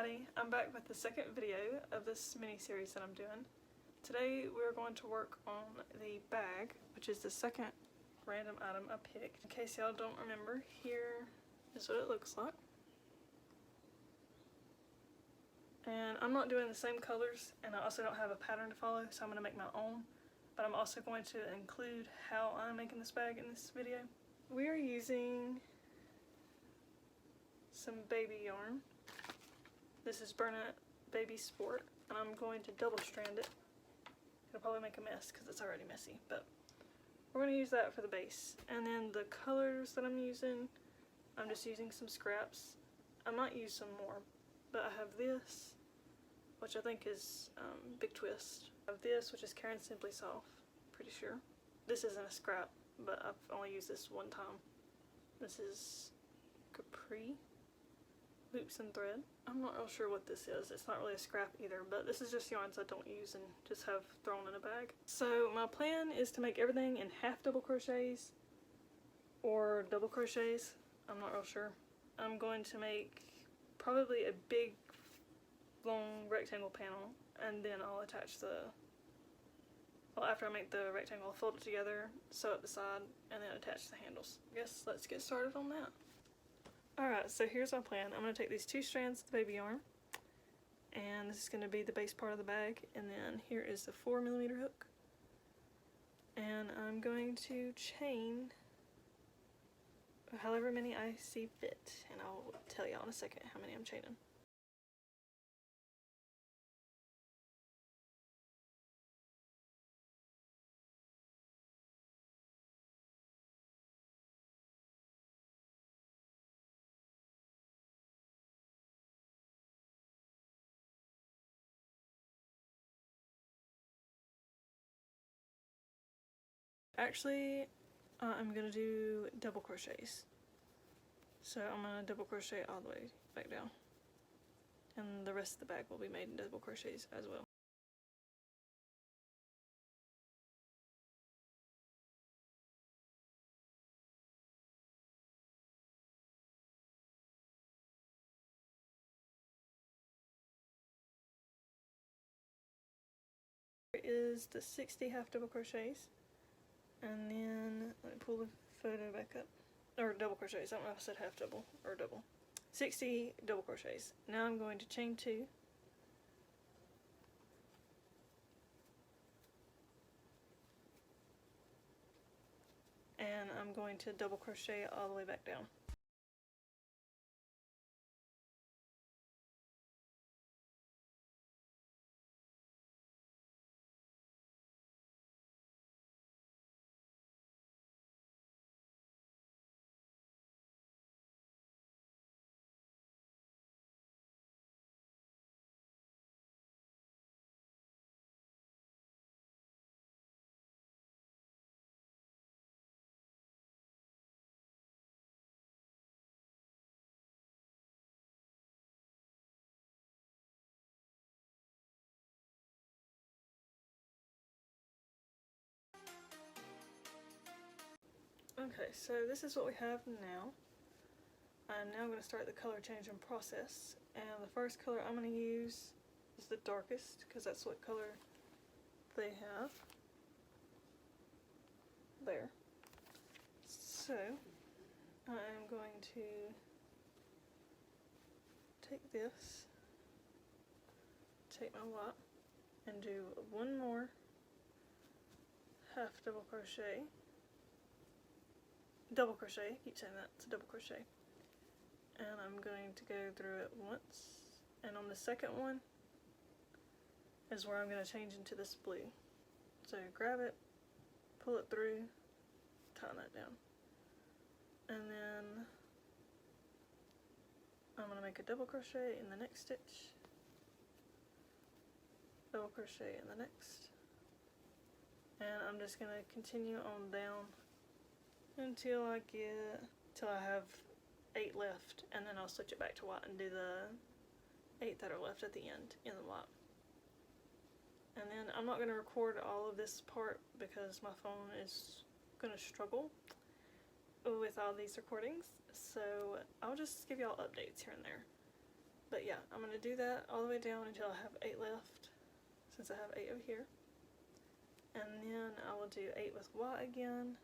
everybody, I'm back with the second video of this mini-series that I'm doing. Today we're going to work on the bag, which is the second random item I picked. In case y'all don't remember, here is what it looks like. And I'm not doing the same colors, and I also don't have a pattern to follow, so I'm going to make my own. But I'm also going to include how I'm making this bag in this video. We are using some baby yarn. This is Burnout Baby Sport, and I'm going to double strand it. It'll probably make a mess because it's already messy, but we're going to use that for the base. And then the colors that I'm using, I'm just using some scraps. I might use some more, but I have this, which I think is Big Twist. I have this, which is Karen Simply Soft, pretty sure. This isn't a scrap, but I've only used this one time. This is Capri Loops and Thread. I'm not real sure what this is. It's not really a scrap either, but this is just yarns I don't use and just have thrown in a bag. So my plan is to make everything in half double crochets or double crochets. I'm not real sure. I'm going to make probably a big long rectangle panel, and then I'll attach after I make the rectangle, I'll fold it together, sew it the side, and then attach the handles. I guess let's get started on that. Alright, so here's my plan. I'm going to take these 2 strands of the baby yarn, and this is going to be the base part of the bag, and then here is the 4mm hook, and I'm going to chain however many I see fit, and I'll tell y'all in a second how many I'm chaining. Actually, I'm going to do double crochets. So I'm going to double crochet all the way back down. And the rest of the bag will be made in double crochets as well. Here is the 60 half double crochets. And then, let me pull the photo back up. Or double crochets, I don't know if I said half double or double. 60 double crochets. Now I'm going to chain 2. And I'm going to double crochet all the way back down. Okay, so this is what we have now. I'm now going to start the color changing process, and the first color I'm going to use is the darkest, because that's what color they have. There. So, I am going to take this, take my white, and do one more half double crochet. Double crochet, keep saying that, it's a double crochet. And I'm going to go through it once, and on the second one is where I'm going to change into this blue. So grab it, pull it through, tighten that down. And then I'm going to make a double crochet in the next stitch, double crochet in the next, and I'm just going to continue on down until I have 8 left, and then I'll switch it back to white and do the 8 that are left at the end in the white. And then I'm not going to record all of this part because my phone is going to struggle with all these recordings, so I'll just give y'all updates here and there. But yeah, I'm going to do that all the way down until I have 8 left, since I have 8 over here. And then I will do 8 with white again,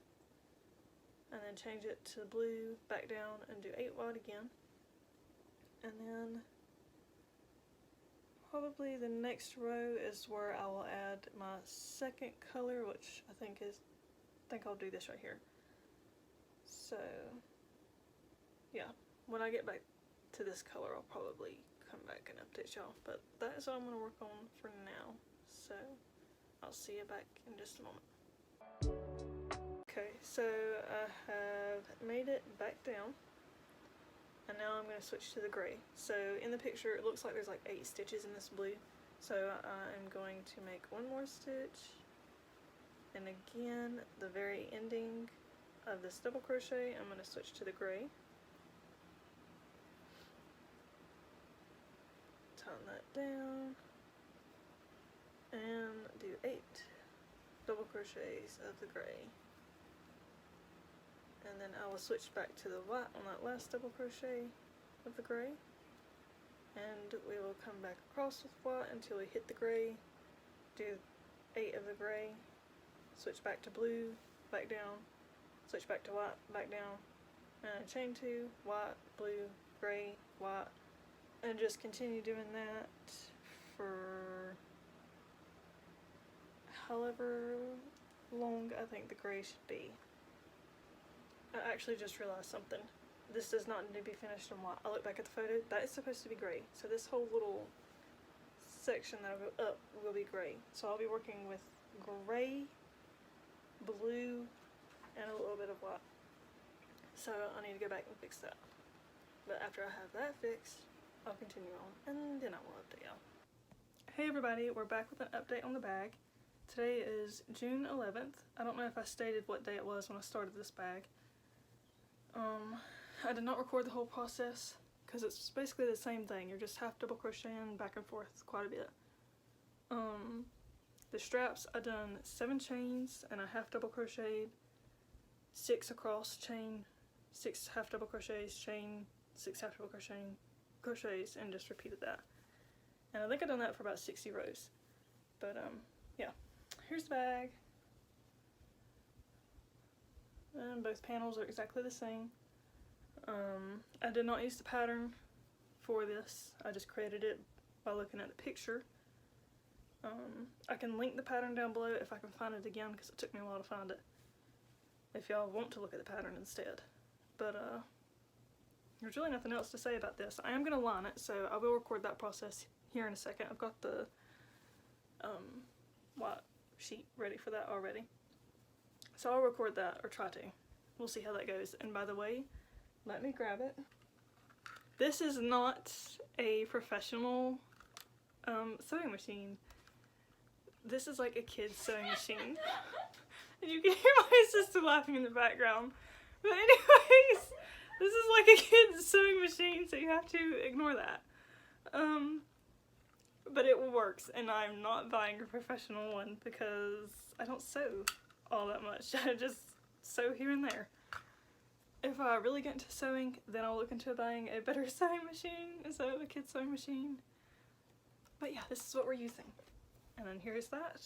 and then change it to blue, back down, and do 8 white again. And then probably the next row is where I will add my second color, which I think I'll do this right here. So yeah, when I get back to this color, I'll probably come back and update y'all, but that is what I'm going to work on for now, so I'll see you back in just a moment. Okay, so I have made it back down, and now I'm going to switch to the gray. So in the picture it looks like there's like 8 stitches in this blue, so I'm going to make one more stitch, and again the very ending of this double crochet I'm going to switch to the gray. Tighten that down and do 8 double crochets of the gray, and then I will switch back to the white on that last double crochet of the gray, and we will come back across with white until we hit the gray, do 8 of the gray, switch back to blue, back down, switch back to white, back down, and chain 2, white, blue, gray, white, and just continue doing that for however long I think the gray should be. I actually just realized something. This does not need to be finished in white. I look back at the photo, that is supposed to be gray. So this whole little section that I go up will be gray. So I'll be working with gray, blue, and a little bit of white. So I need to go back and fix that. But after I have that fixed, I'll continue on, and then I will update y'all. Hey everybody, we're back with an update on the bag. Today is June 11th. I don't know if I stated what day it was when I started this bag. I did not record the whole process because it's basically the same thing. You're just half double crocheting back and forth quite a bit. The straps, I done 7 chains and I half double crocheted, 6 across, chain, 6 half double crochets, chain, 6 half double crochets, and just repeated that. And I think I've done that for about 60 rows. But yeah, here's the bag. And both panels are exactly the same. I did not use the pattern for this. I just created it by looking at the picture. I can link the pattern down below if I can find it again, because it took me a while to find it, if y'all want to look at the pattern instead. But there's really nothing else to say about this. I am going to line it, so I will record that process here in a second. I've got the white sheet ready for that already. So I'll record that, or try to. We'll see how that goes. And by the way, let me grab it. This is not a professional sewing machine. This is like a kid's sewing machine. And you can hear my sister laughing in the background. But anyways, this is like a kid's sewing machine, so you have to ignore that. But it works, and I'm not buying a professional one because I don't sew all that much. I just sew here and there. If I really get into sewing, then I'll look into buying a better sewing machine instead of a kid's sewing machine. But yeah, this is what we're using. And then here's that,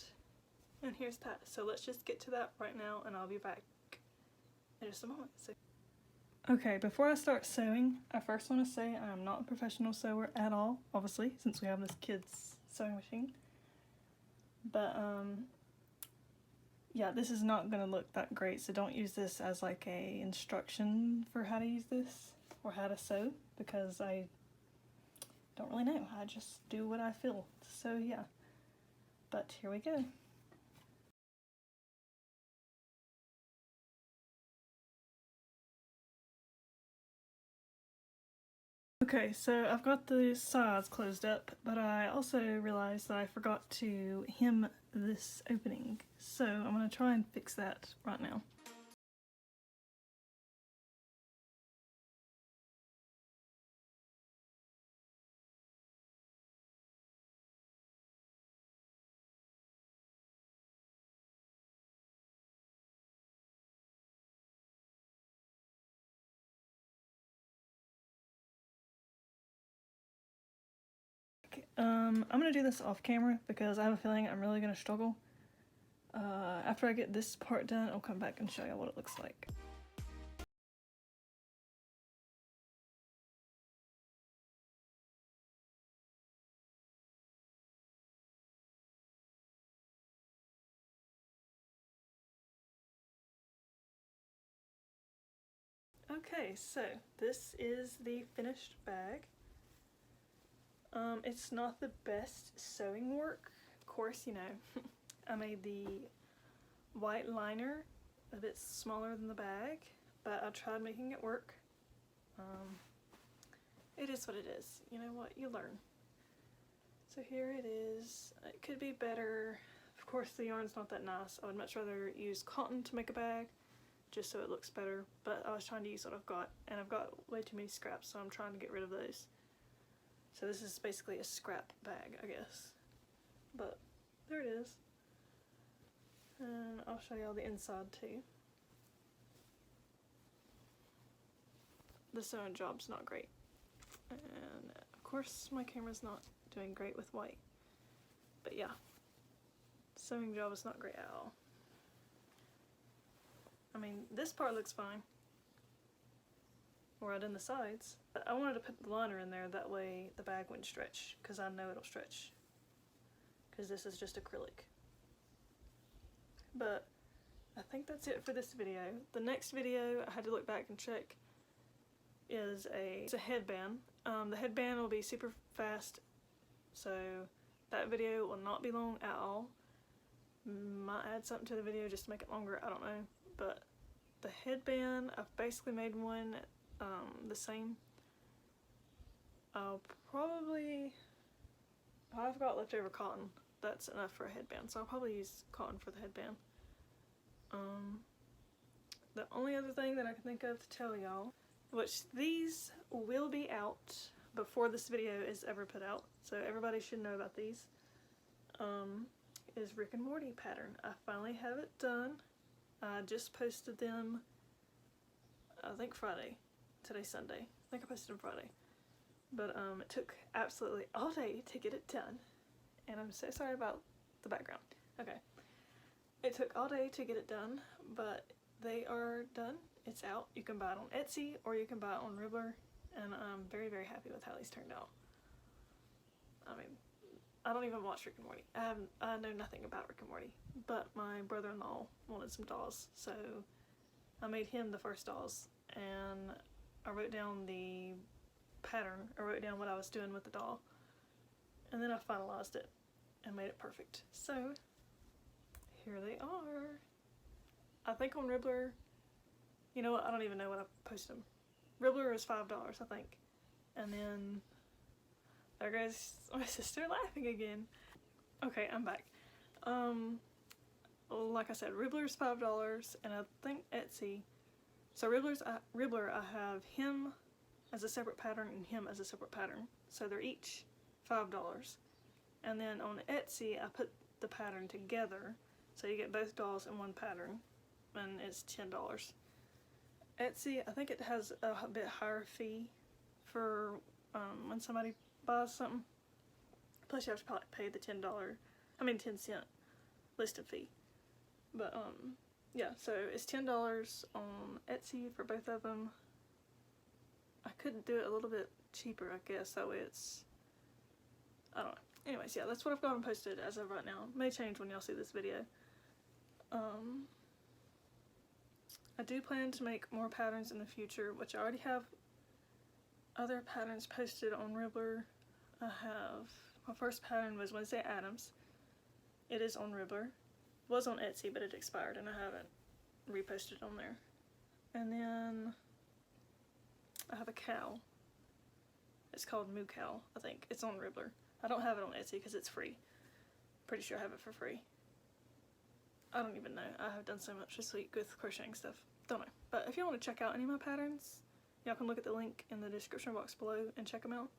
and here's that. So let's just get to that right now, and I'll be back in just a moment. So okay, before I start sewing, I first want to say I am not a professional sewer at all, obviously, since we have this kid's sewing machine. But yeah, this is not going to look that great, so don't use this as like a instruction for how to use this or how to sew, because I don't really know. I just do what I feel. So yeah, but here we go. Okay, so I've got the sides closed up, but I also realized that I forgot to hem this opening, so I'm going to try and fix that right now. I'm gonna do this off camera because I have a feeling I'm really gonna struggle. After I get this part done, I'll come back and show you what it looks like. Okay, so this is the finished bag. It's not the best sewing work. Of course, you know, I made the white liner a bit smaller than the bag, but I tried making it work. It is what it is. You know what? You learn. So here it is. It could be better. Of course, the yarn's not that nice. I would much rather use cotton to make a bag, just so it looks better, but I was trying to use what I've got, and I've got way too many scraps, so I'm trying to get rid of those. So this is basically a scrap bag, I guess. But there it is. And I'll show you all the inside too. The sewing job's not great. And of course my camera's not doing great with white. But yeah, sewing job is not great at all. I mean, this part looks fine. Right in the sides. But I wanted to put the liner in there, that way the bag wouldn't stretch, because I know it'll stretch. Because this is just acrylic. But I think that's it for this video. The next video, I had to look back and check, is it's a headband. The headband will be super fast, so that video will not be long at all. Might add something to the video just to make it longer, I don't know. But the headband, I've basically made one the same. I've got leftover cotton. That's enough for a headband, so I'll probably use cotton for the headband. The only other thing that I can think of to tell y'all, which these will be out before this video is ever put out, so everybody should know about these, is Rick and Morty pattern. I finally have it done. I just posted them, I think Friday. Today's Sunday. I think I posted them Friday. But it took absolutely all day to get it done. And I'm so sorry about the background. Okay. It took all day to get it done, but they are done. It's out. You can buy it on Etsy or you can buy it on Ribbler. And I'm very, very happy with how these turned out. I mean, I don't even watch Rick and Morty. I know nothing about Rick and Morty. But my brother-in-law wanted some dolls, so I made him the first dolls. And I wrote down the pattern, I wrote down what I was doing with the doll, and then I finalized it and made it perfect. So here they are. I think on Ribbler, you know what, I don't even know what I posted them. Ribbler is $5, I think. And then there goes my sister laughing again. Okay, I'm back. Like I said, Ribbler is $5, and I think Etsy. So Ribbler, I have him as a separate pattern and him as a separate pattern. So they're each $5. And then on Etsy, I put the pattern together. So you get both dolls in one pattern, and it's $10. Etsy, I think it has a bit higher fee for when somebody buys something. Plus you have to probably pay the 10-cent listed fee. But yeah, so it's $10 on Etsy for both of them. I could do it a little bit cheaper, I guess, that way it's, I don't know. Anyways, yeah, that's what I've got posted as of right now. May change when y'all see this video. I do plan to make more patterns in the future, which I already have other patterns posted on Ribbler. My first pattern was Wednesday Addams. It is on Ribbler. It was on Etsy, but it expired and I haven't reposted on there. And then I have a cow. It's called Moo Cow, I think. It's on Ribbler. I don't have it on Etsy because it's free. Pretty sure I have it for free. I don't even know. I have done so much this week with crocheting stuff. Don't know. But if y'all want to check out any of my patterns, y'all can look at the link in the description box below and check them out.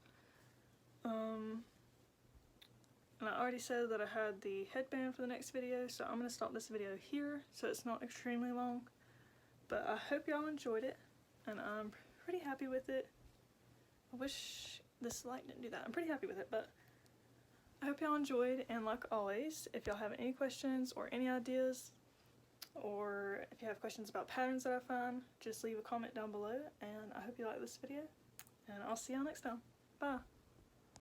And I already said that I had the headband for the next video, so I'm going to stop this video here so it's not extremely long. But I hope y'all enjoyed it, and I'm pretty happy with it. I wish this light didn't do that. I'm pretty happy with it, but I hope y'all enjoyed, and like always, if y'all have any questions or any ideas, or if you have questions about patterns that I find, just leave a comment down below, and I hope you like this video, and I'll see y'all next time. Bye!